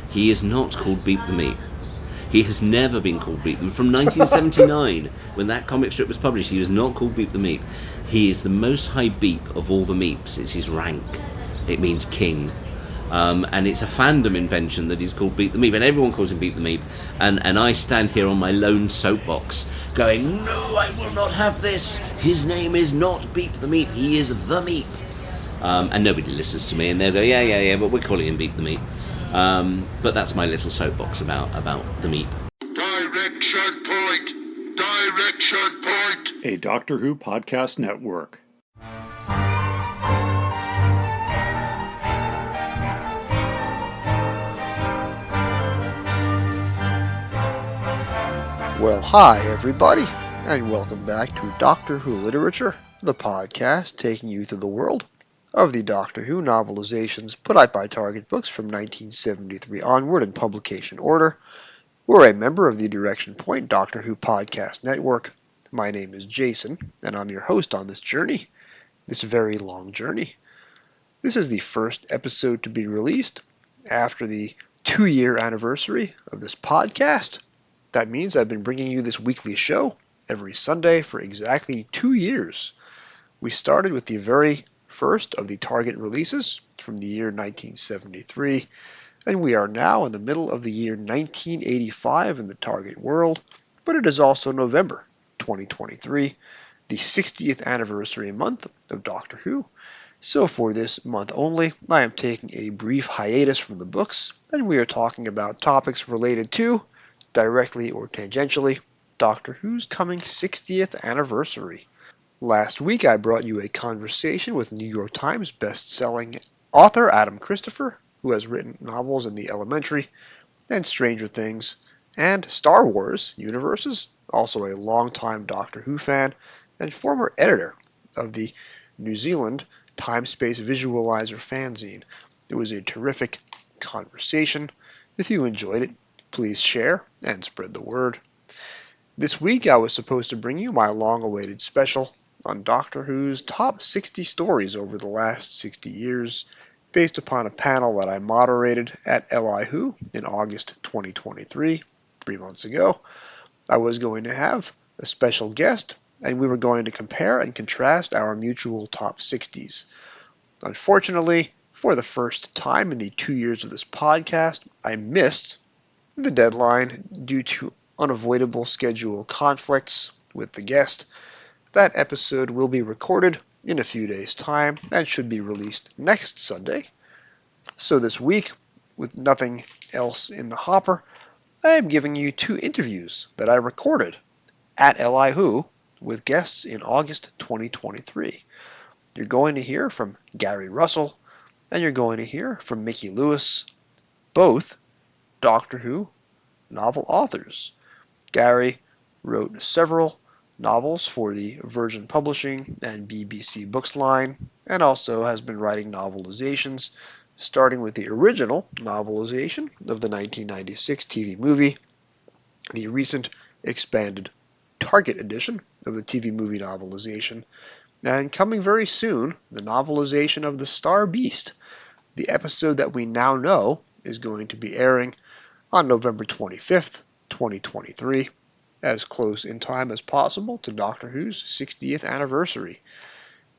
He is not called Beep the Meep. He has never been called Beep the Meep. From 1979, when that comic strip was published, he was not called Beep the Meep. He is the most high beep of all the Meeps. It's his rank. It means king. And it's a fandom invention that he's called Beep the Meep, and everyone calls him Beep the Meep. And I stand here on my lone soapbox going, no, I will not have this. His name is not Beep the Meep. He is the Meep. And nobody listens to me, and they'll go, yeah, but we're calling him Beep the Meep. But that's my little soapbox about the Meep. Direction point! Direction point! A Doctor Who podcast network. Well, hi everybody, and welcome back to Doctor Who Literature, the podcast taking you through the world of the Doctor Who novelizations put out by Target Books from 1973 onward in publication order. We're a member of the Direction Point Doctor Who podcast network. My name is Jason, and I'm your host on this journey, this very long journey. This is the first episode to be released after the 2-year anniversary of this podcast. That means I've been bringing you this weekly show every Sunday for exactly 2 years. We started with the very first of the Target releases from the year 1973, and we are now in the middle of the year 1985 in the Target world, but it is also November 2023, the 60th anniversary month of Doctor Who. So for this month only, I am taking a brief hiatus from the books, and we are talking about topics related to, directly or tangentially, Doctor Who's coming 60th anniversary. Last week I brought you a conversation with New York Times best-selling author Adam Christopher, who has written novels in the Elementary and Stranger Things and Star Wars universes, also a longtime Doctor Who fan and former editor of the New Zealand Time-Space Visualizer fanzine. It was a terrific conversation. If you enjoyed it, please share and spread the word. This week I was supposed to bring you my long-awaited special on Doctor Who's top 60 stories over the last 60 years, based upon a panel that I moderated at LI Who in August 2023, 3 months ago. I was going to have a special guest, and we were going to compare and contrast our mutual top 60s. Unfortunately, for the first time in the 2 years of this podcast, I missed the deadline due to unavoidable schedule conflicts with the guest. That episode will be recorded in a few days' time and should be released next Sunday. So this week, with nothing else in the hopper, I am giving you 2 interviews that I recorded at LI Who with guests in August 2023. You're going to hear from Gary Russell, and you're going to hear from Mickey Lewis, both Doctor Who novel authors. Gary wrote several novels for the Virgin Publishing and BBC Books line, and also has been writing novelizations, starting with the original novelization of the 1996 TV movie, the recent expanded Target edition of the TV movie novelization, and coming very soon, the novelization of The Star Beast. The episode that we now know is going to be airing on November 25th, 2023, as close in time as possible to Doctor Who's 60th anniversary.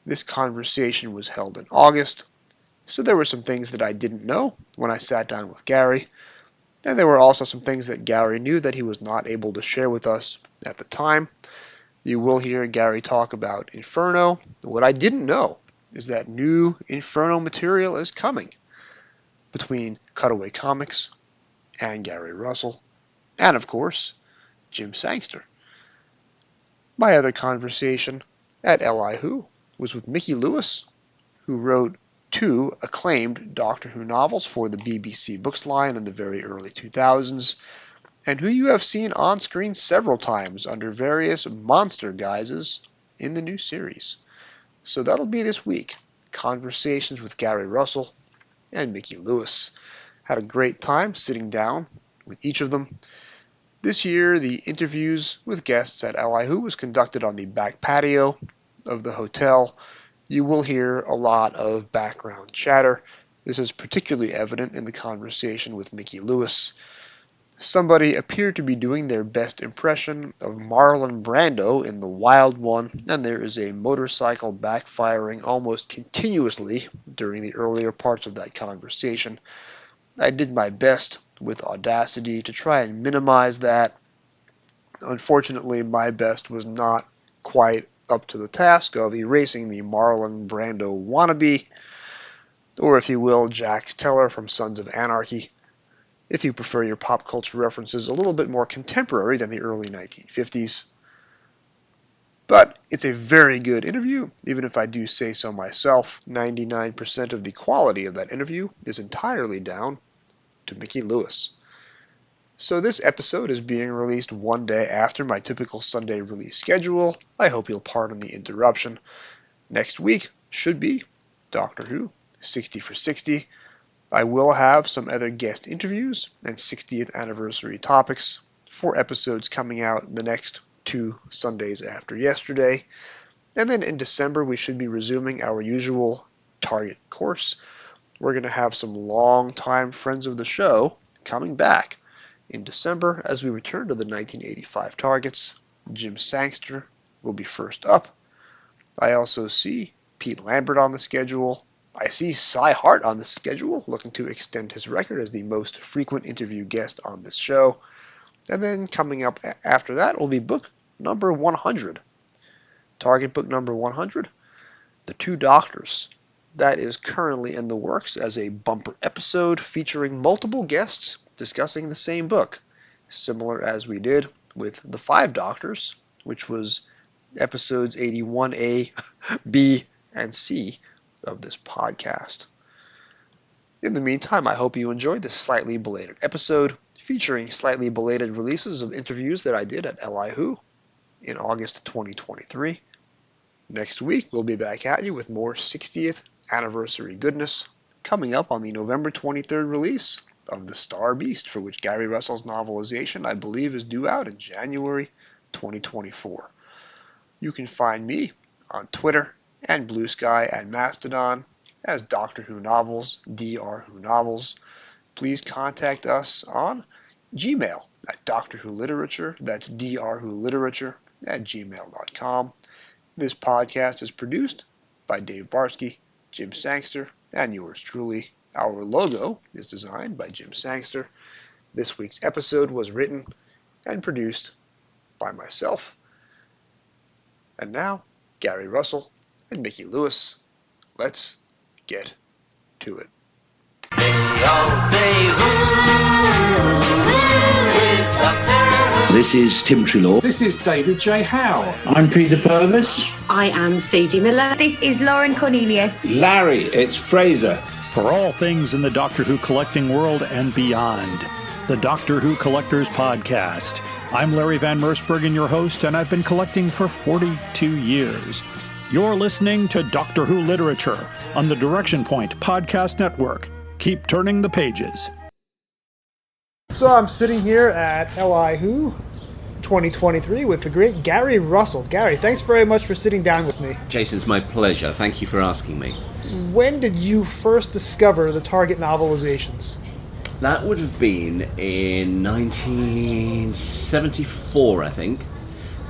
This conversation was held in August, so there were some things that I didn't know when I sat down with Gary, and there were also some things that Gary knew that he was not able to share with us at the time. You will hear Gary talk about Inferno. What I didn't know is that new Inferno material is coming between Cutaway Comics and Gary Russell, and of course, Jim Sangster. My other conversation at LI Who was with Mickey Lewis, who wrote 2 acclaimed Doctor Who novels for the BBC Books line in the very early 2000s, and who you have seen on screen several times under various monster guises in the new series. So that'll be this week. Conversations with Gary Russell and Mickey Lewis. Had a great time sitting down with each of them. This year, the interviews with guests at LI Who was conducted on the back patio of the hotel. You will hear a lot of background chatter. This is particularly evident in the conversation with Mickey Lewis. Somebody appeared to be doing their best impression of Marlon Brando in The Wild One, and there is a motorcycle backfiring almost continuously during the earlier parts of that conversation. I did my best with Audacity to try and minimize that. Unfortunately, my best was not quite up to the task of erasing the Marlon Brando wannabe, or if you will, Jax Teller from Sons of Anarchy, if you prefer your pop culture references a little bit more contemporary than the early 1950s. But it's a very good interview, even if I do say so myself. 99% of the quality of that interview is entirely down to Mickey Lewis. So this episode is being released one day after my typical Sunday release schedule. I hope you'll pardon the interruption. Next week should be Doctor Who, 60 for 60. I will have some other guest interviews and 60th anniversary topics, 4 episodes coming out the next 2 Sundays after yesterday. And then in December, we should be resuming our usual target course. We're going to have some long-time friends of the show coming back in December as we return to the 1985 targets. Jim Sangster will be first up. I also see Pete Lambert on the schedule. I see Cy Hart on the schedule, looking to extend his record as the most frequent interview guest on this show. And then coming up after that will be book number 100. Target book number 100, The Two Doctors. That is currently in the works as a bumper episode featuring multiple guests discussing the same book, similar as we did with The Five Doctors, which was episodes 81A, B, and C of this podcast. In the meantime, I hope you enjoyed this slightly belated episode featuring slightly belated releases of interviews that I did at Li Who in August 2023. Next week, we'll be back at you with more 60th anniversary goodness coming up on the November 23rd release of The Star Beast, for which Gary Russell's novelization, I believe, is due out in January 2024. You can find me on Twitter and Blue Sky and Mastodon as Doctor Who Novels, Dr. Who Novels. Please contact us on Gmail at Doctor Who Literature. That's drwholiterature@gmail.com. This podcast is produced by Dave Barsky, Jim Sangster, and yours truly. Our logo is designed by Jim Sangster. This week's episode was written and produced by myself. And now, Gary Russell and Mickey Lewis. Let's get to it. They all say, who is Doctor Who? This is Tim Treloar. This is David J. Howe. I'm Peter Purvis. I am Sadie Miller. This is Lauren Cornelius. Larry, it's Fraser. For all things in the Doctor Who collecting world and beyond, the Doctor Who Collectors Podcast. I'm Larry Van Mersbergen, your host, and I've been collecting for 42 years. You're listening to Doctor Who Literature on the Direction Point Podcast Network. Keep turning the pages. So I'm sitting here at Li Who 2023 with the great Gary Russell. Gary, thanks very much for sitting down with me. Jason, it's my pleasure. Thank you for asking me. When did you first discover the Target novelizations? That would have been in 1974, I think.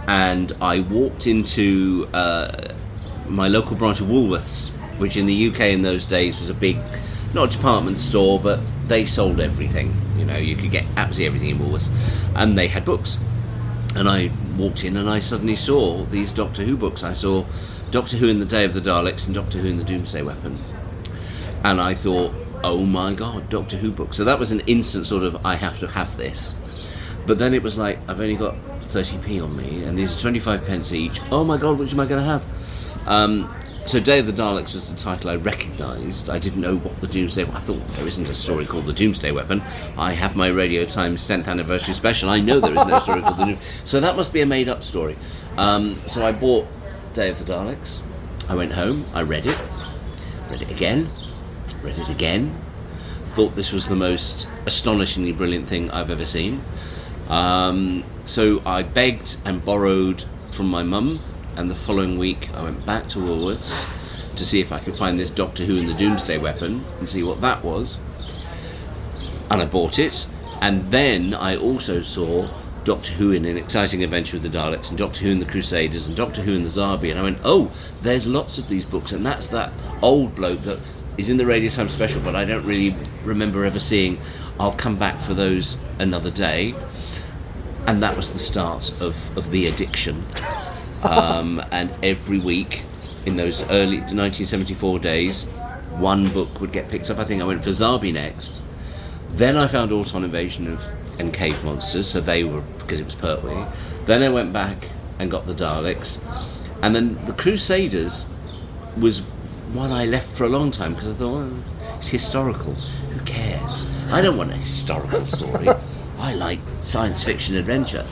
And I walked into my local branch of Woolworths, which in the UK in those days was a big, not a department store, but they sold everything. You know, you could get absolutely everything in Woolworths. And they had books. And I walked in and I suddenly saw these Doctor Who books. I saw Doctor Who in the Day of the Daleks and Doctor Who in the Doomsday Weapon. And I thought, oh my God, Doctor Who books. So that was an instant sort of, I have to have this. But then it was like, I've only got 30p on me, and these are 25 pence each. Oh my God, which am I going to have? So Day of the Daleks was the title I recognised. I didn't know what the Doomsday... I thought, there isn't a story called The Doomsday Weapon. I have my Radio Times 10th anniversary special. I know there is no story called The Doomsday... So that must be a made-up story. So I bought Day of the Daleks. I went home. I read it again. Thought this was the most astonishingly brilliant thing I've ever seen. So I begged and borrowed from my mum. And the following week, I went back to Woolworths to see if I could find this Doctor Who and the Doomsday Weapon and see what that was. And I bought it. And then I also saw Doctor Who in An Exciting Adventure with the Daleks, and Doctor Who and the Crusaders, and Doctor Who and the Zarbi, and I went, oh, there's lots of these books, and that's that old bloke that is in the Radio Time special, but I don't really remember ever seeing. I'll come back for those another day. And that was the start of the addiction. And every week, in those early 1974 days, one book would get picked up. I think I went for Zarbi next. Then I found Auton Invasion and Cave Monsters, so they were, because it was Pertwee. Then I went back and got the Daleks. And then the Crusaders was one I left for a long time, because I thought, well, it's historical. Who cares? I don't want a historical story. I like science fiction adventure.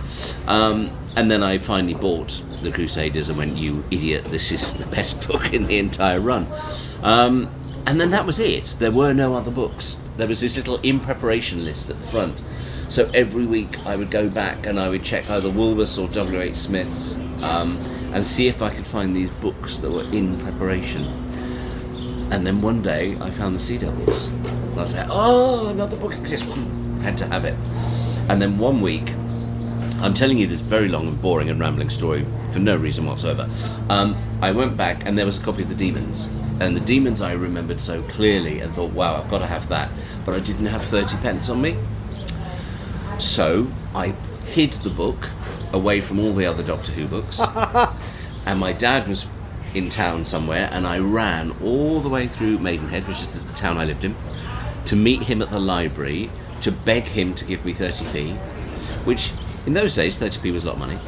And then I finally bought the Crusaders and went, you idiot, this is the best book in the entire run. And then that was it. There were no other books. There was this little in preparation list at the front. So every week I would go back and I would check either Woolworths or W.H. Smith's and see if I could find these books that were in preparation. And then one day I found the Sea Devils. And I was like, oh, another book exists. Had to have it. And then one week, I'm telling you this very long and boring and rambling story for no reason whatsoever. I went back and there was a copy of The Demons. And The Demons I remembered so clearly and thought, wow, I've got to have that. But I didn't have 30 pence on me. So I hid the book away from all the other Doctor Who books. And my dad was in town somewhere, and I ran all the way through Maidenhead, which is the town I lived in, to meet him at the library, to beg him to give me 30p, which in those days 30p was a lot of money.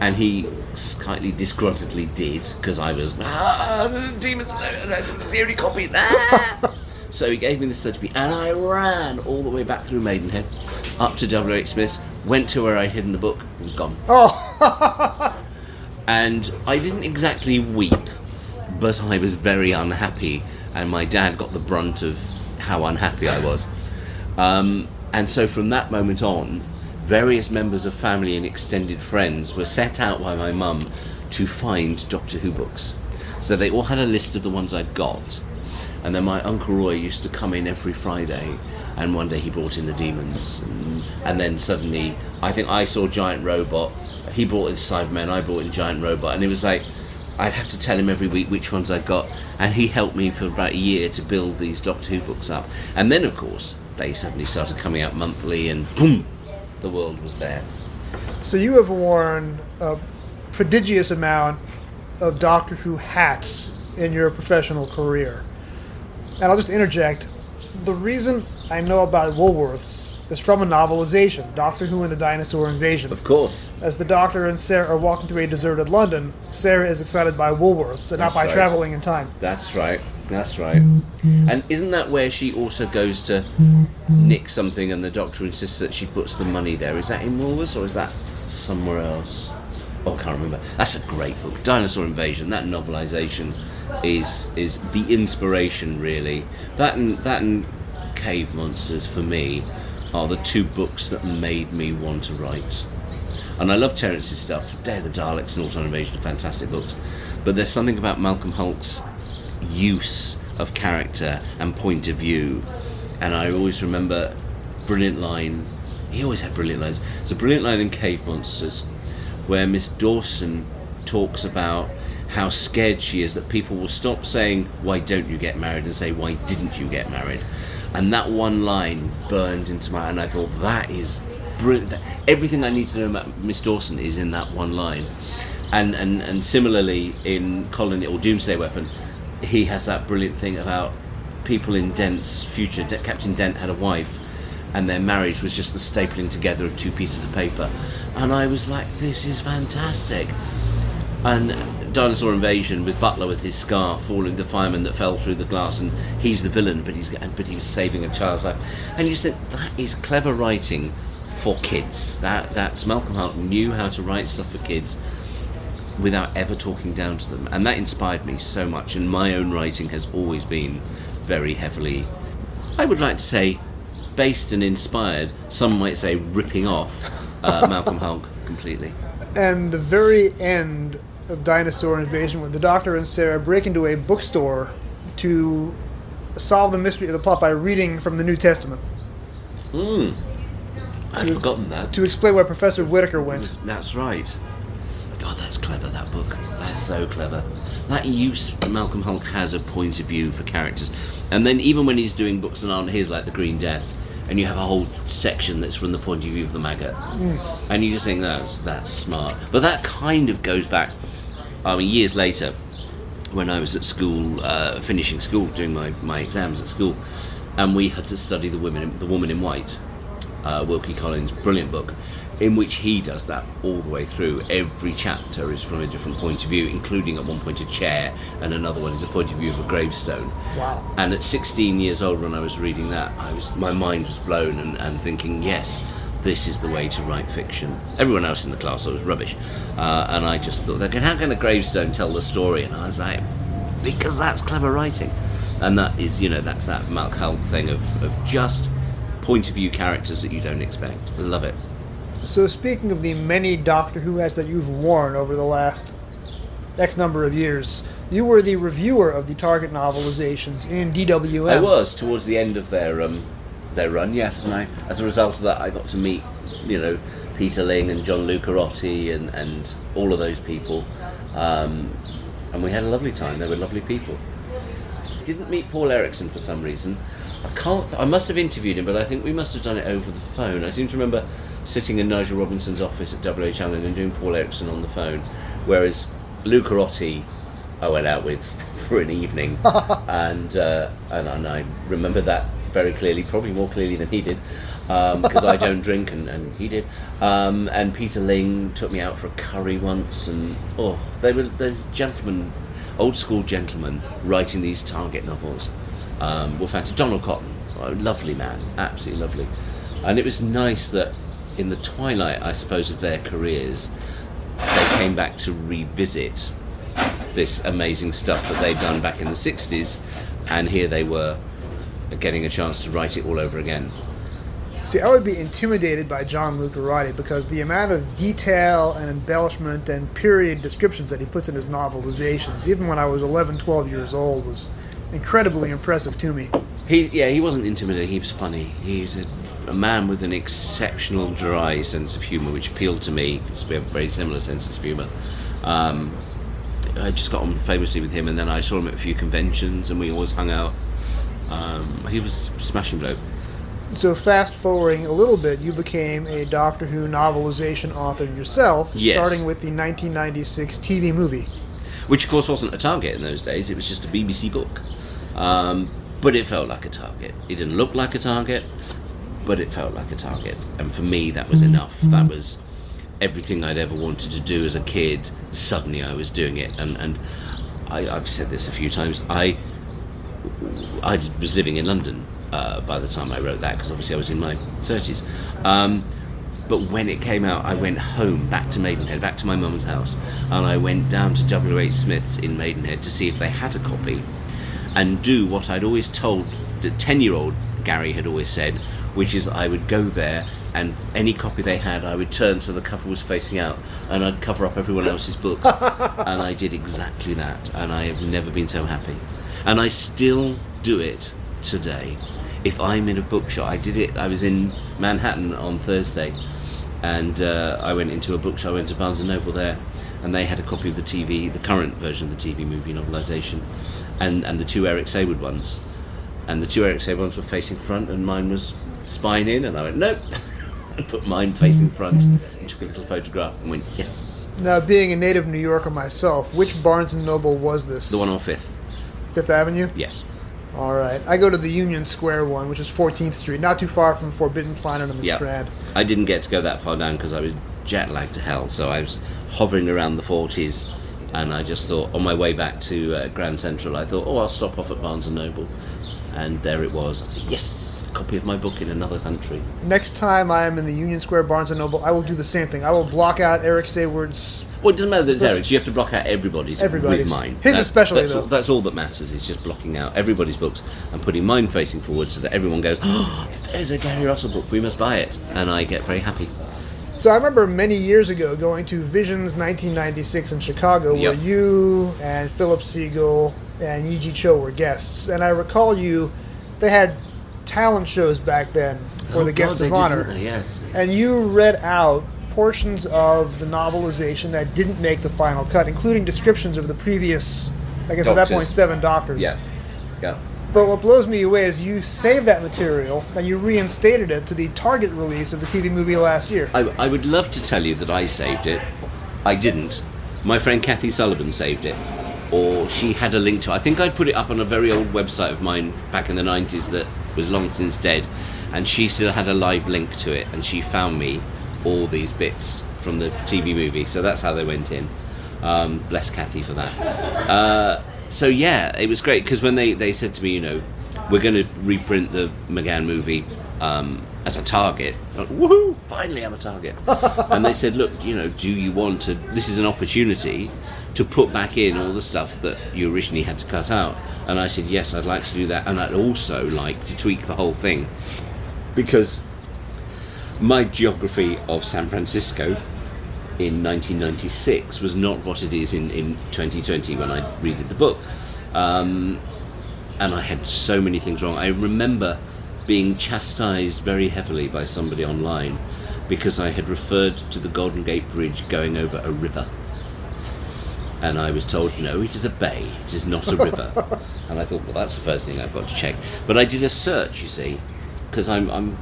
And he slightly disgruntledly did, because I was, Demons, it's the only copy. So he gave me this 30p, and I ran all the way back through Maidenhead, up to W.H. Smith's, went to where I'd hidden the book, it was gone. Oh! And I didn't exactly weep, but I was very unhappy, and my dad got the brunt of how unhappy I was. And so from that moment on, various members of family and extended friends were set out by my mum to find Doctor Who books. So they all had a list of the ones I'd got. And then my Uncle Roy used to come in every Friday, and one day he brought in The Demons. And then suddenly, I think I saw Giant Robot, he brought in Cybermen, I brought in Giant Robot, and it was like, I'd have to tell him every week which ones I got, and he helped me for about a year to build these Doctor Who books up. And then, of course, they suddenly started coming out monthly, and boom, the world was there. So you have worn a prodigious amount of Doctor Who hats in your professional career. And I'll just interject, the reason I know about Woolworths is from a novelization, Doctor Who and the Dinosaur Invasion. Of course. As the Doctor and Sarah are walking through a deserted London, Sarah is excited by Woolworths and not by travelling in time. That's right. That's right. And isn't that where she also goes to nick something and the Doctor insists that she puts the money there? Is that in Woolworths or is that somewhere else? Oh, I can't remember. That's a great book. Dinosaur Invasion, that novelisation is the inspiration, really. That and Cave Monsters, for me, are the two books that made me want to write. And I love Terence's stuff. Day of the Daleks and Auton Invasion are fantastic books. But there's something about Malcolm Hulke's use of character and point of view. And I always remember brilliant line. He always had brilliant lines. It's a brilliant line in Cave Monsters where Miss Dawson talks about how scared she is that people will stop saying, why don't you get married, and say, why didn't you get married? And that one line burned into my... And I thought, that is brilliant. Everything I need to know about Miss Dawson is in that one line. And similarly, in Colony or Doomsday Weapon, he has that brilliant thing about people in Dent's future. Captain Dent had a wife, and their marriage was just the stapling together of two pieces of paper. And I was like, this is fantastic. And Dinosaur Invasion with Butler with his scar falling, the fireman that fell through the glass, and he's the villain, but he was saving a child's life. And you think, that is clever writing for kids. That's Malcolm Hulke knew how to write stuff for kids without ever talking down to them, and that inspired me so much. And my own writing has always been very heavily, I would like to say, based and inspired, some might say ripping off Malcolm Hulke completely. And the very end of Dinosaur Invasion when the Doctor and Sarah break into a bookstore to solve the mystery of the plot by reading from the New Testament. I'd forgotten that. To explain where Professor Whittaker went. That's right. God, that's clever, that book. That's so clever. That use Malcolm Hulke has of point of view for characters. And then even when he's doing books that aren't his, like The Green Death, and you have a whole section that's from the point of view of the maggot. And you just think, that's smart. But that kind of goes back, years later, when I was at school, finishing school, doing my exams at school, and we had to study The Woman in White, Wilkie Collins' brilliant book, in which he does that all the way through. Every chapter is from a different point of view, including at one point a chair, and another one is a point of view of a gravestone. Wow. And at 16 years old, when I was reading that, my mind was blown and thinking, yes, this is the way to write fiction. Everyone else in the class thought it was rubbish. And I just thought, how can a gravestone tell the story? And I was like, because that's clever writing. And that is, that's that Malcolm Hulke thing of just point of view characters that you don't expect. I love it. So speaking of the many Doctor Who hats that you've worn over the last X number of years, you were the reviewer of the Target novelizations in DWM. I was, towards the end of their run, yes, and as a result of that I got to meet, Peter Ling and John Lucarotti and all of those people, and we had a lovely time. They were lovely people. Didn't meet Paul Erickson for some reason. I must have interviewed him, but I think we must have done it over the phone. I seem to remember sitting in Nigel Robinson's office at WH Allen and doing Paul Erickson on the phone, whereas Lucarotti I went out with for an evening, and I remember that very clearly, probably more clearly than he did, because I don't drink and he did. And Peter Ling took me out for a curry once, and they were those gentlemen, old school gentlemen, writing these Target novels. Were fantastic. Donald Cotton, lovely man, absolutely lovely. And it was nice that in the twilight, I suppose, of their careers, they came back to revisit this amazing stuff that they'd done back in the 60s, and here they were getting a chance to write it all over again. See, I would be intimidated by John Lucarotti because the amount of detail and embellishment and period descriptions that he puts in his novelizations, even when I was 11, 12 years old, was incredibly impressive to me. He wasn't intimidating, he was funny. He's a man with an exceptional dry sense of humour, which appealed to me, because we have very similar senses of humour. I just got on famously with him, and then I saw him at a few conventions, and we always hung out. He was a smashing bloke. So fast forwarding a little bit, you became a Doctor Who novelization author yourself, yes, starting with the 1996 TV movie. Which of course wasn't a Target in those days, it was just a BBC book. But it felt like a Target. It didn't look like a Target, but it felt like a Target. And for me, that was enough. That was everything I'd ever wanted to do as a kid. Suddenly I was doing it. And I've said this a few times. I was living in London by the time I wrote that, because obviously I was in my 30s. But when it came out, I went home, back to Maidenhead, back to my mum's house, and I went down to W.H. Smith's in Maidenhead to see if they had a copy, and do what I'd always told, the 10-year-old Gary had always said, which is I would go there, and any copy they had, I would turn so the cover was facing out, and I'd cover up everyone else's books. And I did exactly that, and I have never been so happy. And I still do it today. If I'm in a bookshop, I did it, I was in Manhattan on Thursday, and I went into a bookshop, I went to Barnes & Noble there, and they had a copy of the TV, the current version of the TV movie novelisation, and the two Eric Saywood ones. And the two Eric Saywood ones were facing front, and mine was spine in, and I went, nope. I put mine facing front, and took a little photograph, and went, yes. Now, being a native New Yorker myself, which Barnes & Noble was this? The one on 5th. 5th Avenue? Yes. All right. I go to the Union Square one, which is 14th Street, not too far from Forbidden Planet and the Strand. I didn't get to go that far down because I was jet lagged to hell, so I was hovering around the 40s, and I just thought, on my way back to Grand Central, I thought, I'll stop off at Barnes & Noble, and there it was. Yes, a copy of my book in another country. Next time I am in the Union Square Barnes & Noble, I will do the same thing. I will block out Eric Saywood's... Well, it doesn't matter that it's Eric's. You have to block out everybody's with mine. His especially, though. That's all that matters, is just blocking out everybody's books and putting mine facing forward so that everyone goes, there's a Gary Russell book, we must buy it. And I get very happy. So I remember many years ago going to Visions 1996 in Chicago, where Yep. you and Philip Siegel and Yi-Ji Cho were guests. And I recall they had talent shows back then for the guest of honor. Did, yes. And you read out portions of the novelization that didn't make the final cut, including descriptions of the previous, I guess at that point, 7 Doctors. Yeah. Yeah. But what blows me away is you saved that material and you reinstated it to the Target release of the TV movie last year. I would love to tell you that I saved it. I didn't. My friend Kathy Sullivan saved it. Or she had a link to it. I think I'd put it up on a very old website of mine back in the 90s that was long since dead. And she still had a live link to it. And she found me all these bits from the TV movie. So that's how they went in. Bless Kathy for that. So yeah, it was great because when they said to me, you know, we're going to reprint the McGann movie as a Target. I went, woohoo! Finally, I'm a Target. And they said, look, you know, do you want to? This is an opportunity to put back in all the stuff that you originally had to cut out. And I said, yes, I'd like to do that, and I'd also like to tweak the whole thing because my geography of San Francisco in 1996 was not what it is in 2020 when I redid the book, and I had so many things wrong. I remember being chastised very heavily by somebody online because I had referred to the Golden Gate Bridge going over a river, and I was told, no, it is a bay, it is not a river. And I thought, well, that's the first thing I've got to check. But I did a search, you see, because I'm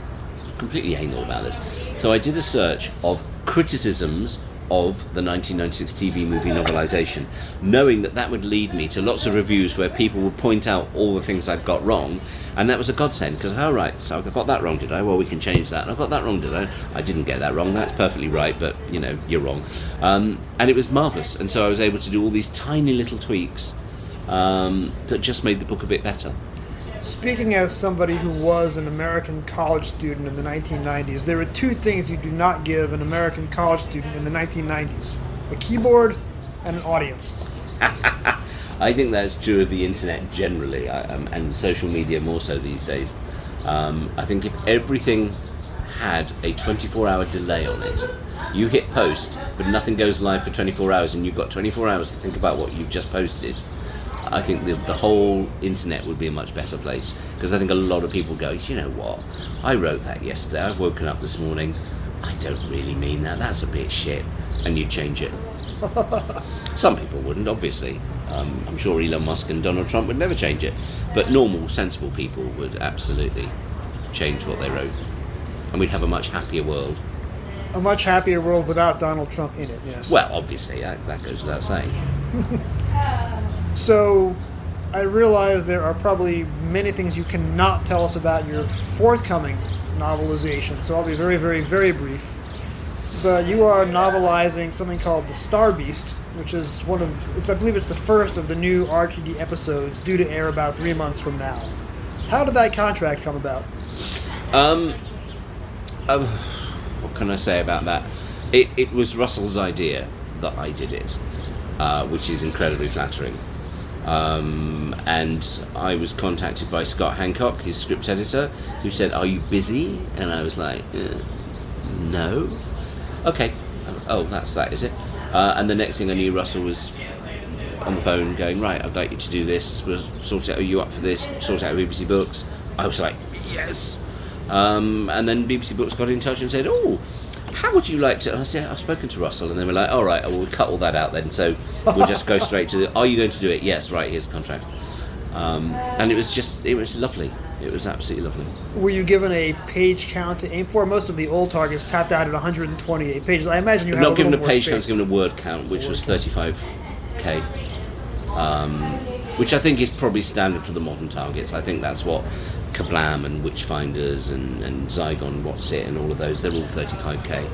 completely anal about this. So I did a search of criticisms of the 1996 TV movie novelization, knowing that would lead me to lots of reviews where people would point out all the things I'd got wrong, and that was a godsend, because, all right, so I got that wrong, did I? Well, we can change that. I got that wrong, did I? I didn't get that wrong, that's perfectly right, but, you know, you're wrong. And it was marvellous, and so I was able to do all these tiny little tweaks that just made the book a bit better. Speaking as somebody who was an American college student in the 1990s, there are 2 things you do not give an American college student in the 1990s: a keyboard and an audience. I think that's true of the internet generally, and social media more so these days. I think if everything had a 24-hour delay on it, you hit post, but nothing goes live for 24 hours, and you've got 24 hours to think about what you've just posted, I think the whole internet would be a much better place, because I think a lot of people go, you know what, I wrote that yesterday, I've woken up this morning, I don't really mean that, that's a bit shit, and you change it. Some people wouldn't, obviously. I'm sure Elon Musk and Donald Trump would never change it, but normal, sensible people would absolutely change what they wrote, and we'd have a much happier world. A much happier world without Donald Trump in it, yes. Well, obviously, that goes without saying. So, I realize there are probably many things you cannot tell us about your forthcoming novelization, so I'll be very, very, very brief. But you are novelizing something called The Star Beast, which is I believe it's the first of the new RTD episodes, due to air about 3 months from now. How did that contract come about? What can I say about that? It was Russell's idea that I did it, which is incredibly flattering. And I was contacted by Scott Hancock, his script editor, who said, "Are you busy?" And I was like, "No." Okay. Oh, that's that, is it? And the next thing I knew, Russell was on the phone going, "Right, I'd like you to do this. We'll sort out. Are you up for this? Sort out BBC Books." I was like, "Yes." And then BBC Books got in touch and said, "Oh, how would you like to?" And I said, "I've spoken to Russell," and they were like, "All right, we'll cut all that out then. So we'll just go straight to are you going to do it?" "Yes." "Right, here's the contract." And it was lovely. It was absolutely lovely. Were you given a page count to aim for? Most of the old targets tapped out at 128 pages. I imagine you have not given a page space. count, I was given a word count, which was 35k, which I think is probably standard for the modern targets. I think that's what Kablam and Witchfinders and Zygon, What's It, and all of those, they're all 35k.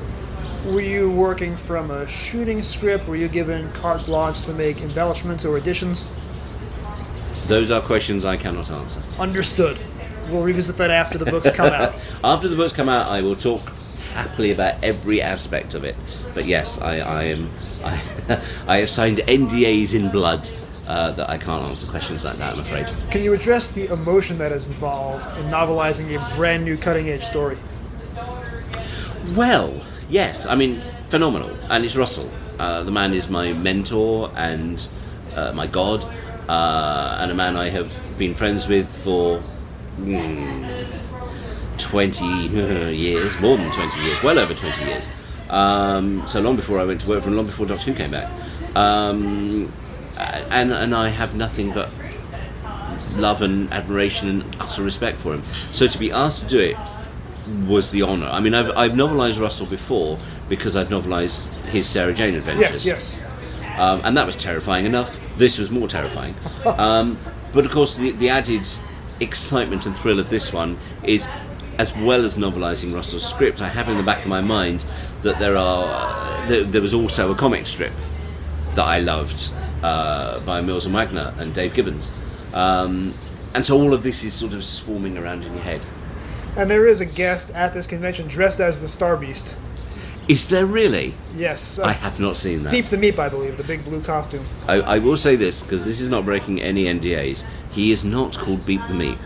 Were you working from a shooting script? Were you given carte blanche to make embellishments or additions? Those are questions I cannot answer. Understood. We'll revisit that after the books come out. After the books come out, I will talk happily about every aspect of it. But yes, I have signed NDAs in blood that I can't answer questions like that, I'm afraid. Can you address the emotion that is involved in novelizing a brand new cutting-edge story? Well, Yes, I mean, phenomenal. And it's Russell. The man is my mentor and my god, and a man I have been friends with for 20 years, more than 20 years, well over 20 years. So long before I went to work for him, long before Doctor Who came back. And I have nothing but love and admiration and utter respect for him. So to be asked to do it was the honour. I mean, I've novelised Russell before because I've novelised his Sarah Jane Adventures. Yes. And that was terrifying enough. This was more terrifying. But of course, the added excitement and thrill of this one is, as well as novelising Russell's script, I have in the back of my mind that there was also a comic strip that I loved by Mills and Wagner and Dave Gibbons. And so all of this is sort of swarming around in your head. And there is a guest at this convention dressed as the Star Beast. Is there really? Yes. I have not seen that. Peep the Meep, I believe, the big blue costume. I will say this, because this is not breaking any NDAs. He is not called Beep the Meep.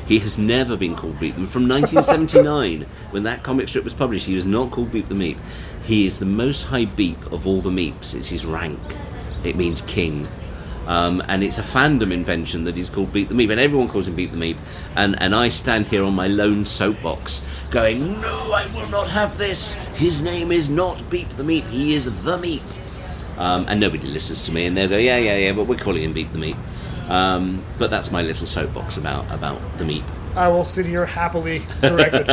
He has never been called Beep the Meep. From 1979, when that comic strip was published, he was not called Beep the Meep. He is the most high beep of all the Meeps. It's his rank. It means king. And it's a fandom invention that he's called Beep the Meep, and everyone calls him Beep the Meep. And I stand here on my lone soapbox going, no, I will not have this. His name is not Beep the Meep. He is the Meep. And nobody listens to me, and they'll go, yeah, but we're calling him Beep the Meep. But that's my little soapbox about the Meep. I will sit here happily corrected.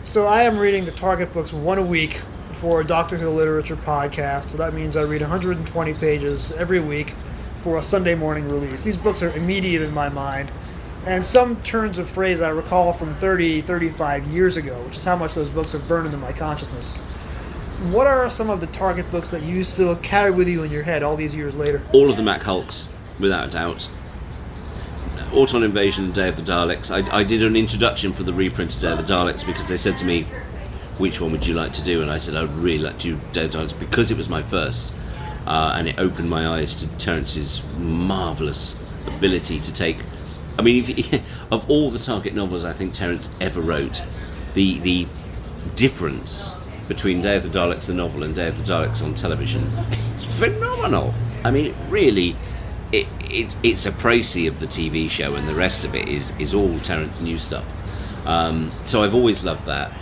So I am reading the Target books one a week for a Doctor Who Literature podcast. So that means I read 120 pages every week for a Sunday morning release. These books are immediate in my mind. And some turns of phrase I recall from 30, 35 years ago, which is how much those books have burned into my consciousness. What are some of the Target books that you still carry with you in your head all these years later? All of the Mac Hulks, without a doubt. Auton Invasion and Day of the Daleks. I did an introduction for the reprint of Day of the Daleks because they said to me, which one would you like to do? And I said, I'd really like to do Day of the Daleks because it was my first. And it opened my eyes to Terence's marvellous ability to take... I mean, of all the Target novels I think Terence ever wrote, the difference between Day of the Daleks the novel and Day of the Daleks on television is phenomenal. I mean, really, it's a précis of the TV show, and the rest of it is all Terence new stuff. So I've always loved that.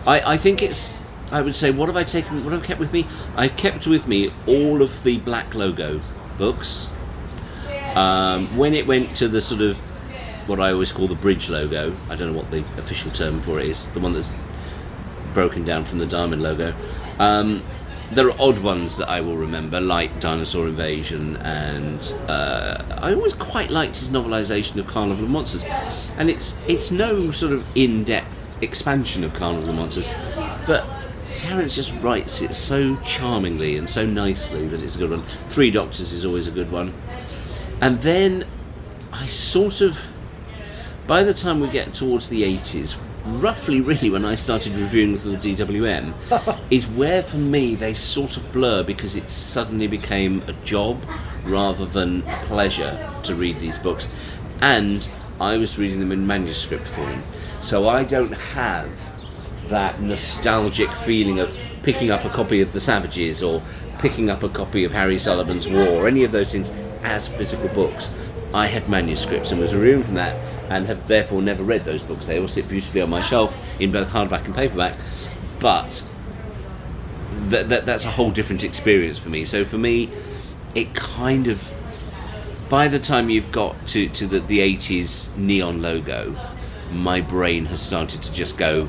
I think it's... I would say, what have I kept with me? I've kept with me all of the Black Logo books. When it went to the sort of, what I always call the bridge logo, I don't know what the official term for it is, the one that's broken down from the Diamond logo. There are odd ones that I will remember, like Dinosaur Invasion, and I always quite liked his novelisation of Carnival of Monsters. And it's no sort of in-depth expansion of Carnival of Monsters, but Terence just writes it so charmingly and so nicely that it's a good one. Three Doctors is always a good one. And then I sort of, by the time we get towards the 80s, roughly really when I started reviewing for the DWM, is where for me they sort of blur, because it suddenly became a job rather than a pleasure to read these books. And I was reading them in manuscript form. So I don't have that nostalgic feeling of picking up a copy of The Savages or picking up a copy of Harry Sullivan's War or any of those things as physical books. I had manuscripts and was reviewing from that, and have therefore never read those books. They all sit beautifully on my shelf in both hardback and paperback, but that's a whole different experience for me. So for me, it kind of, by the time you've got to the 80s neon logo, my brain has started to just go,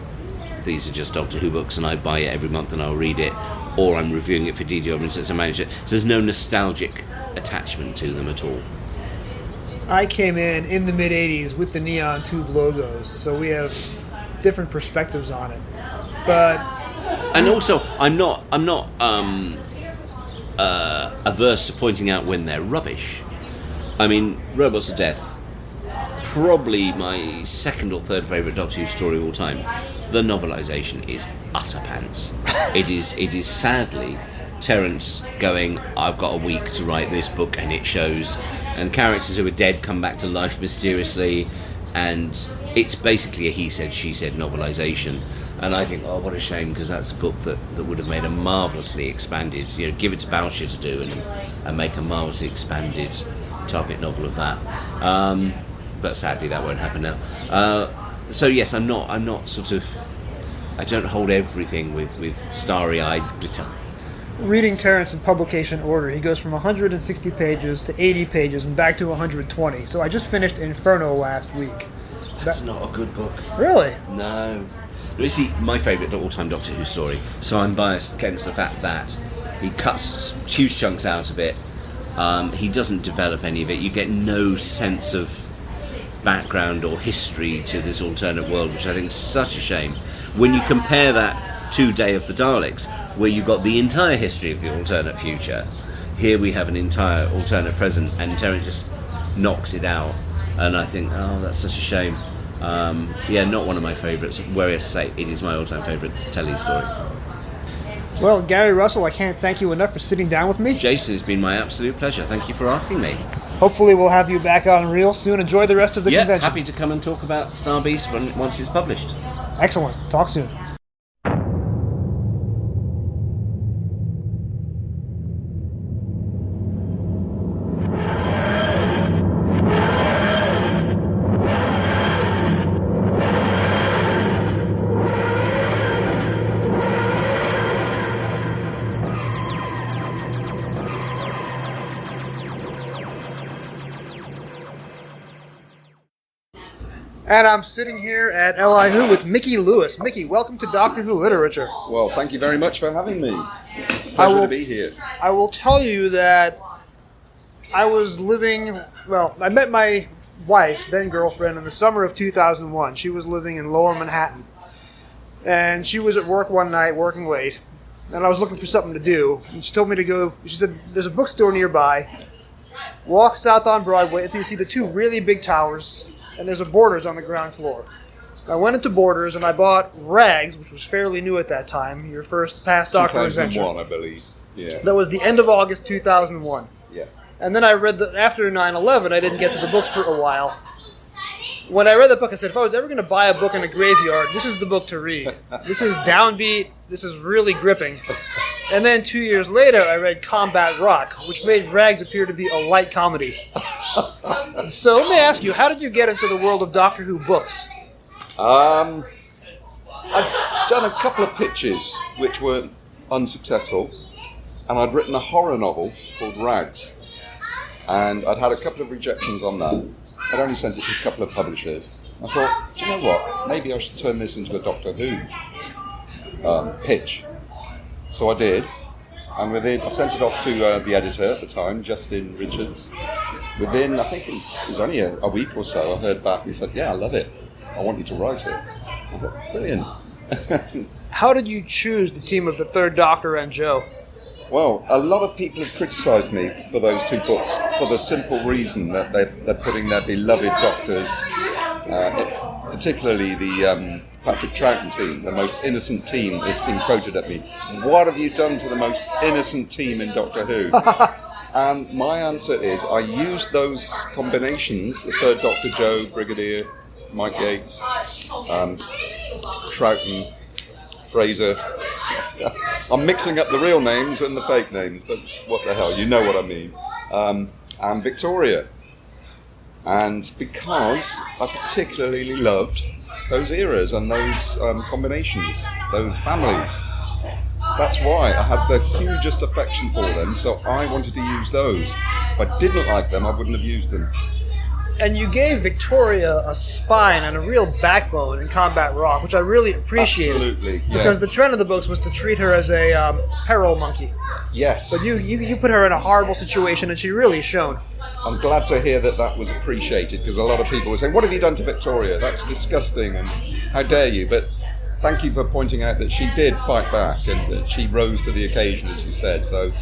these are just Doctor Who books and I buy it every month and I'll read it, or I'm reviewing it for DWM as a manager. So there's no nostalgic attachment to them at all. I came in the mid-'80s with the neon tube logos, so we have different perspectives on it. But and also, I'm not averse to pointing out when they're rubbish. I mean, Robots of Death, probably my second or third favourite Doctor Who story of all time. The novelisation is utter pants. It is sadly Terence going, I've got a week to write this book, and it shows. And characters who are dead come back to life mysteriously, and it's basically a he said, she said novelisation. And I think, oh, what a shame, because that's a book that would have made a marvellously expanded, give it to Boucher to do and make a marvellously expanded target novel of that. But sadly, that won't happen now. So yes, I'm not sort of, I don't hold everything with starry-eyed glitter. Reading Terrence in publication order, he goes from 160 pages to 80 pages and back to 120. So I just finished Inferno last week. That's not a good book. Really? No. You see, my favourite all-time Doctor Who story, so I'm biased against the fact that he cuts huge chunks out of it. He doesn't develop any of it. You get no sense of background or history to this alternate world, which I think is such a shame. When you compare that to Day of the Daleks, where you got the entire history of the alternate future, here we have an entire alternate present, and Terrence just knocks it out. And I think, oh, that's such a shame. Not one of my favourites, whereas say it is my all-time favourite telly story. Well, Gary Russell, I can't thank you enough for sitting down with me. Jason, it's been my absolute pleasure. Thank you for asking me. Hopefully we'll have you back on real soon. Enjoy the rest of the convention. Happy to come and talk about Star Beast once it's published. Excellent. Talk soon. And I'm sitting here at L.I. Who with Mickey Lewis. Mickey, welcome to Doctor Who Literature. Well, thank you very much for having me. Pleasure to be here. I will tell you that I met my wife, then girlfriend, in the summer of 2001. She was living in Lower Manhattan. And she was at work one night, working late. And I was looking for something to do. And she told me to go, she said, there's a bookstore nearby. Walk south on Broadway until you see the two really big towers. And there's a Borders on the ground floor. I went into Borders and I bought Rags, which was fairly new at that time, your first past Doctor adventure. 2001, I believe. Yeah. That was the end of August 2001. Yeah. And then I read after 9/11, I didn't get to the books for a while. When I read the book, I said, if I was ever going to buy a book in a graveyard, this is the book to read. This is downbeat. This is really gripping. And then 2 years later, I read Combat Rock, which made Rags appear to be a light comedy. So let me ask you, how did you get into the world of Doctor Who books? I've done a couple of pitches which were unsuccessful, and I'd written a horror novel called Rags, and I'd had a couple of rejections on that. I'd only sent it to a couple of publishers. I thought, do you know what? Maybe I should turn this into a Doctor Who pitch. So I did, and I sent it off to the editor at the time, Justin Richards. Within, I think it was only a week or so, I heard back and he said, yeah, I love it. I want you to write it. I thought, brilliant. How did you choose the team of the Third Doctor and Joe? Well, a lot of people have criticised me for those two books for the simple reason that they're putting their beloved Doctors, particularly the Patrick Troughton team, the most innocent team, has been quoted at me. What have you done to the most innocent team in Doctor Who? And my answer is, I used those combinations, the Third Doctor Joe, Brigadier, Mike Yates, Troughton, Fraser. I'm mixing up the real names and the fake names, but what the hell, you know what I mean. And Victoria. And because I particularly loved those eras and those combinations, those families. That's why I had the hugest affection for them, so I wanted to use those. If I didn't like them, I wouldn't have used them. And you gave Victoria a spine and a real backbone in Combat Rock, which I really appreciated. Absolutely, yeah. Because the trend of the books was to treat her as a peril monkey. Yes. But you put her in a horrible situation, and she really shone. I'm glad to hear that was appreciated, because a lot of people were saying, what have you done to Victoria? That's disgusting, and how dare you? But thank you for pointing out that she did fight back, and that she rose to the occasion, as you said. So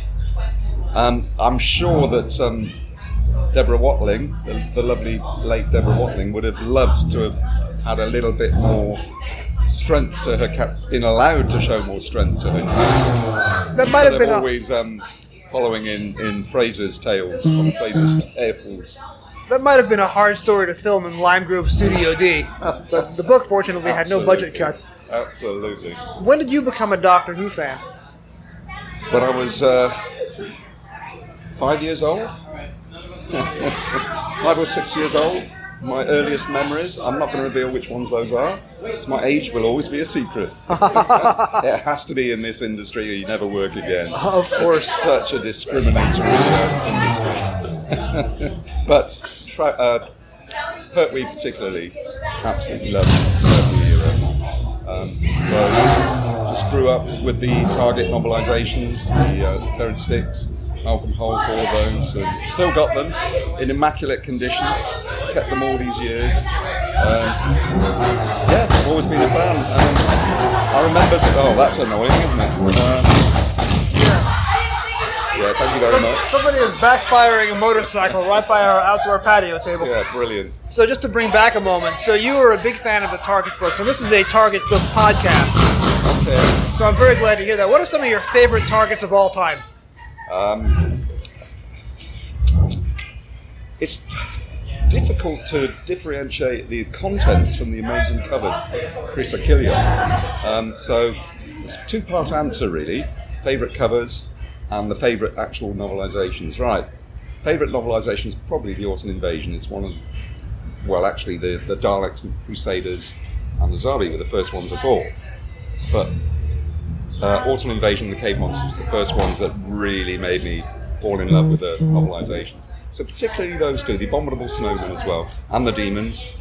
I'm sure that Deborah Watling, the lovely late Deborah Watling, would have loved to have had a little bit more strength to her, been allowed to show more strength to her. That might have been always following in Fraser's tales, on Fraser's tales. that might have been a hard story to film in Lime Grove Studio D, but the book fortunately had no budget cuts. Absolutely. When did you become a Doctor Who fan? When I was 5 years old, 5 or 6 years old, my earliest memories, I'm not going to reveal which ones those are, because my age will always be a secret. It has to be in this industry or you never work again. Of course. It's such a discriminatory industry. But Pertwee particularly, absolutely loved the era. So just grew up with the Target novelizations, the Terrence Dicks, Malcolm Holt, all of those, and still got them in immaculate condition. Kept them all these years. Yeah, I've always been a fan. I remember. Oh, that's annoying, isn't it? Yeah, thank you very much. Somebody is backfiring a motorcycle right by our outdoor patio table. Yeah, brilliant. So just to bring back a moment, so you were a big fan of the Target books, and this is a Target book podcast. Okay. So I'm very glad to hear that. What are some of your favorite Targets of all time? It's difficult to differentiate the contents from the amazing covers. Chris Achilles. So it's a two-part answer really. Favourite covers and the favourite actual novelizations. Right. Favourite novelisation is probably The Autumn Invasion. It's one of, well, actually the Daleks and the Crusaders and the Zabi were the first ones I bought. But Autumn Invasion and the Cave Monsters were the first ones that really made me fall in love with the novelisation. So particularly those two, The Abominable Snowman as well, and The Demons.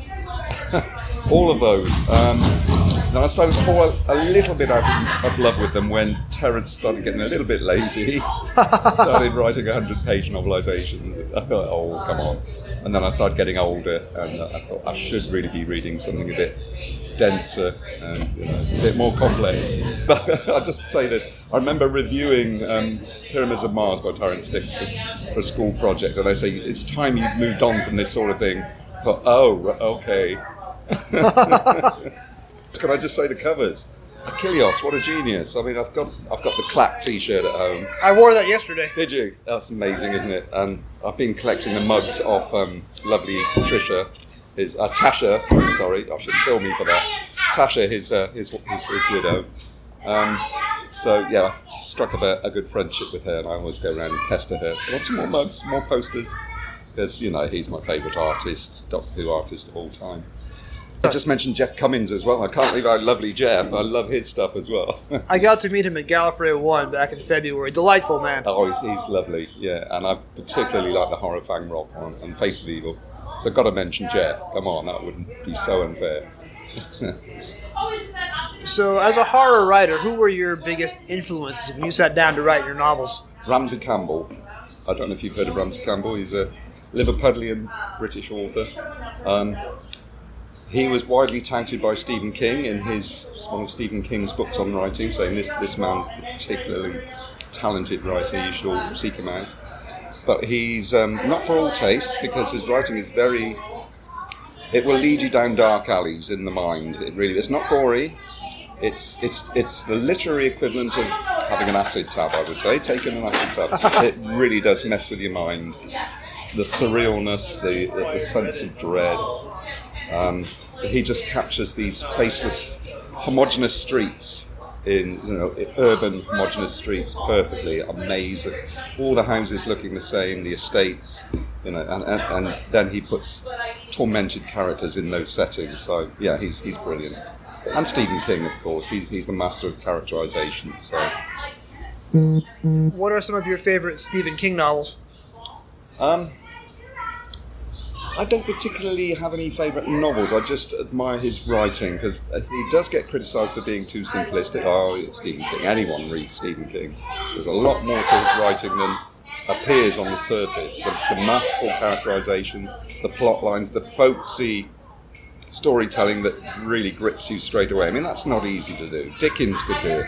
All of those. Now I started to fall a little bit out of love with them when Terrence started getting a little bit lazy. Started writing 100-page novelizations. I thought, oh, come on. And then I started getting older, and I thought I should really be reading something a bit denser and a bit more complex. But I'll just say this. I remember reviewing Pyramids of Mars by Terrence Dicks for a school project, and they say, it's time you've moved on from this sort of thing. I thought, oh, okay. Can I just say the covers? Achilles, what a genius. I mean, I've got the Clack t-shirt at home. I wore that yesterday. Did you? That's amazing, isn't it? And I've been collecting the mugs off lovely Tasha, sorry, I should kill me for that. Tasha, his widow. So yeah, I struck up a good friendship with her, and I always go around and pester her. I want some more mugs, more posters, because he's my favourite artist, Doctor Who artist of all time. I just mentioned Jeff Cummins as well. I can't believe how lovely Jeff. I love his stuff as well. I got to meet him at Gallifrey 1 back in February. Delightful man. Oh, he's lovely, yeah. And I particularly like the Horror Fang Rock one and Face of Evil. So I've got to mention Jeff. Come on, that wouldn't be so unfair. So as a horror writer, who were your biggest influences when you sat down to write your novels? Ramsey Campbell. I don't know if you've heard of Ramsey Campbell. He's a Liverpudlian British author. He was widely touted by Stephen King in one of Stephen King's books on writing, saying this man, particularly talented writer, you should all seek him out. But he's not for all tastes, because his writing is it will lead you down dark alleys in the mind. It's not gory. It's the literary equivalent of having an acid tab, I would say, taking an acid tab. It really does mess with your mind. The surrealness, the sense of dread. He just captures these faceless, homogeneous streets urban homogeneous streets perfectly. Amazing. All the houses looking the same, the estates, and then he puts tormented characters in those settings. So yeah, he's brilliant. And Stephen King, of course, he's the master of characterization. So. What are some of your favorite Stephen King novels? I don't particularly have any favourite novels. I just admire his writing, because he does get criticised for being too simplistic. Oh, Stephen King. Anyone reads Stephen King. There's a lot more to his writing than appears on the surface. The masterful characterisation, the plot lines, the folksy storytelling that really grips you straight away. I mean, that's not easy to do. Dickens could do it.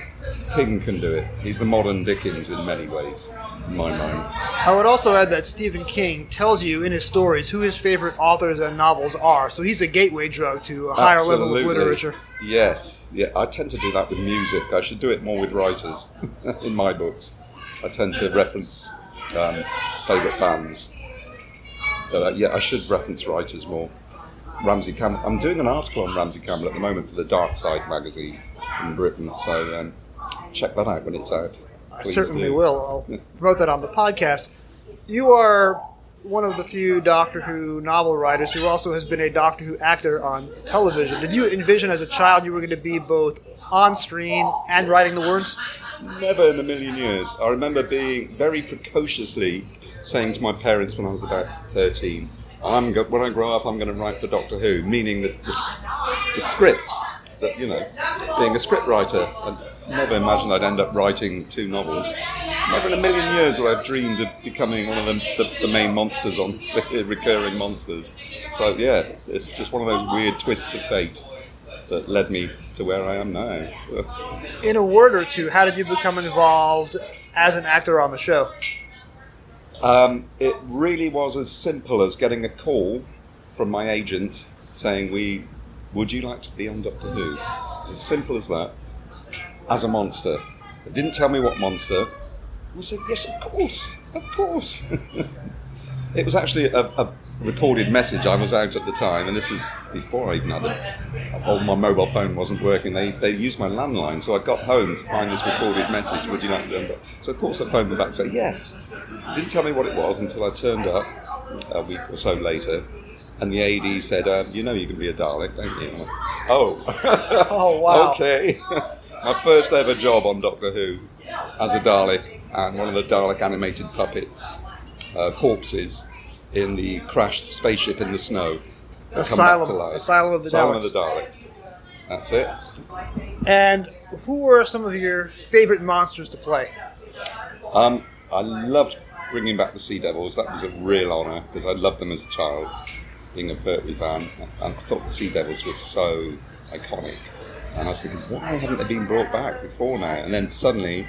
King can do it. He's the modern Dickens in many ways, in my mind. I would also add that Stephen King tells you in his stories who his favorite authors and novels are, so he's a gateway drug to a higher level of literature. Yes, yeah, I tend to do that with music. I should do it more with writers in my books. I tend to reference favourite bands. I should reference writers more. Ramsey Campbell. I'm doing an article on Ramsey Campbell at the moment for the Dark Side magazine in Britain, so check that out when it's out. I certainly will. I'll promote that on the podcast. You are one of the few Doctor Who novel writers who also has been a Doctor Who actor on television. Did you envision as a child you were going to be both on screen and writing the words? Never in a million years. I remember being very precociously saying to my parents when I was about 13, when I grow up I'm going to write for Doctor Who, meaning the scripts, that, you know, being a script writer. I never imagined I'd end up writing 2 novels. Never in a million years would I have dreamed of becoming one of the main monsters on recurring monsters. So yeah, it's just one of those weird twists of fate that led me to where I am now. In a word or two, how did you become involved as an actor on the show? It really was as simple as getting a call from my agent saying, would you like to be on Doctor Who? It's as simple as that. As a monster. They didn't tell me what monster. I said, yes, of course. It was actually a recorded message. I was out at the time, and this was before I even had my mobile phone wasn't working. They used my landline, so I got home to find this recorded message. Would you like to do it? So of course I phoned them back and said yes. Didn't tell me what it was until I turned up a week or so later, and the AD said, you know you can be a Dalek, don't you? Like, oh. Oh, wow. Okay. My first ever job on Doctor Who as a Dalek, and one of the Dalek animated puppets, corpses, in the crashed spaceship in the snow. Asylum of the Daleks. Asylum of the Daleks. That's it. And who were some of your favorite monsters to play? I loved bringing back the Sea Devils. That was a real honour, because I loved them as a child, being a Pertwee fan, and I thought the Sea Devils were so iconic. And I was thinking, why haven't they been brought back before now? And then suddenly,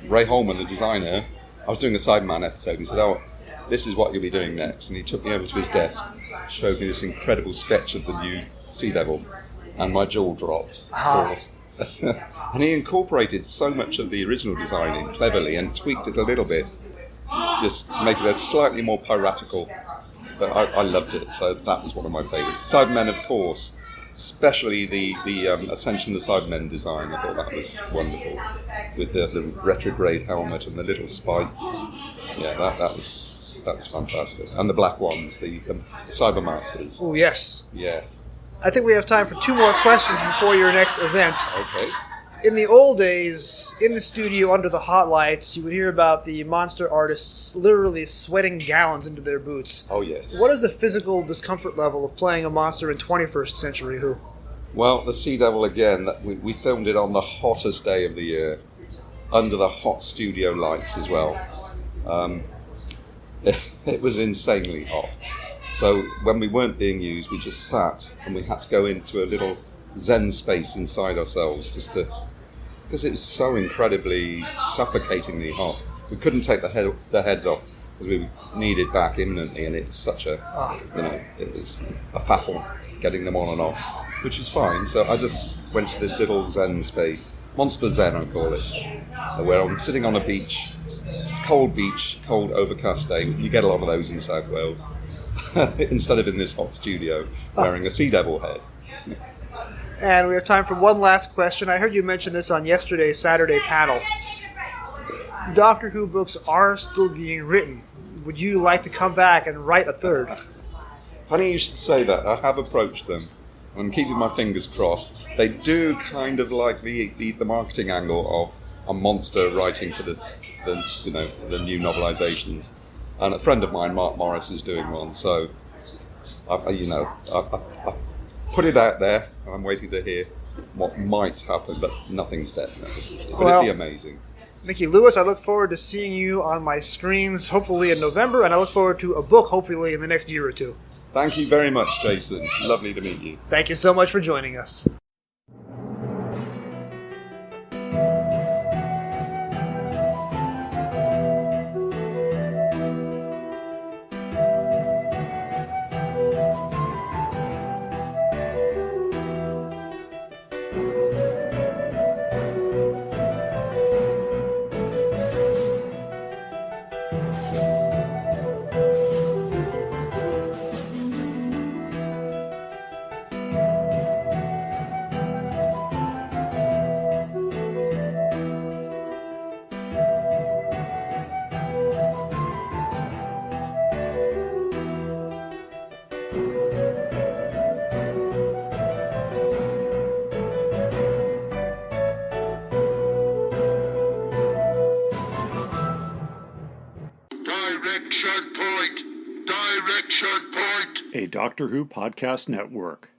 Ray Holman, the designer, I was doing a Sideman episode, and he said, oh, this is what you'll be doing next. And he took me over to his desk, showed me this incredible sketch of the new Sea Devil, and my jaw dropped, of course. And he incorporated so much of the original design in cleverly and tweaked it a little bit, just to make it slightly more piratical. But I loved it, so that was one of my favourites. Sidemen, of course, especially the Ascension of the Sidemen design. I thought that was wonderful, with the retrograde helmet and the little spikes. Yeah, that was fantastic. And the black ones, the Cyber Masters. Oh, yes. Yes. I think we have time for 2 more questions before your next event. Okay. In the old days, in the studio under the hot lights, you would hear about the monster artists literally sweating gallons into their boots. Oh, yes. What is the physical discomfort level of playing a monster in 21st century Who? Well, the Sea Devil, again, we filmed it on the hottest day of the year, under the hot studio lights as well. It was insanely hot. So when we weren't being used, we just sat, and we had to go into a little zen space inside ourselves because it was so incredibly suffocatingly hot. We couldn't take the heads off because we needed back imminently, and it's such a, it was a faffle getting them on and off, which is fine. So I just went to this little zen space, Monster Zen I call it, where I'm sitting on a beach, cold overcast day. You get a lot of those in South Wales. Instead of in this hot studio wearing a Sea Devil head. And we have time for one last question. I heard you mention this on yesterday's Saturday panel. Doctor Who books are still being written. Would you like to come back and write a 3rd? Funny you should say that. I have approached them. I'm keeping my fingers crossed. They do kind of like the marketing angle of a monster writing for the new novelizations. And a friend of mine, Mark Morris, is doing one. So, I put it out there, and I'm waiting to hear what might happen, but nothing's definite. But it'd be amazing. Mickey Lewis, I look forward to seeing you on my screens, hopefully in November, and I look forward to a book, hopefully in the next year or 2. Thank you very much, Jason. Lovely to meet you. Thank you so much for joining us. Direction point. Direction point. A Doctor Who podcast network.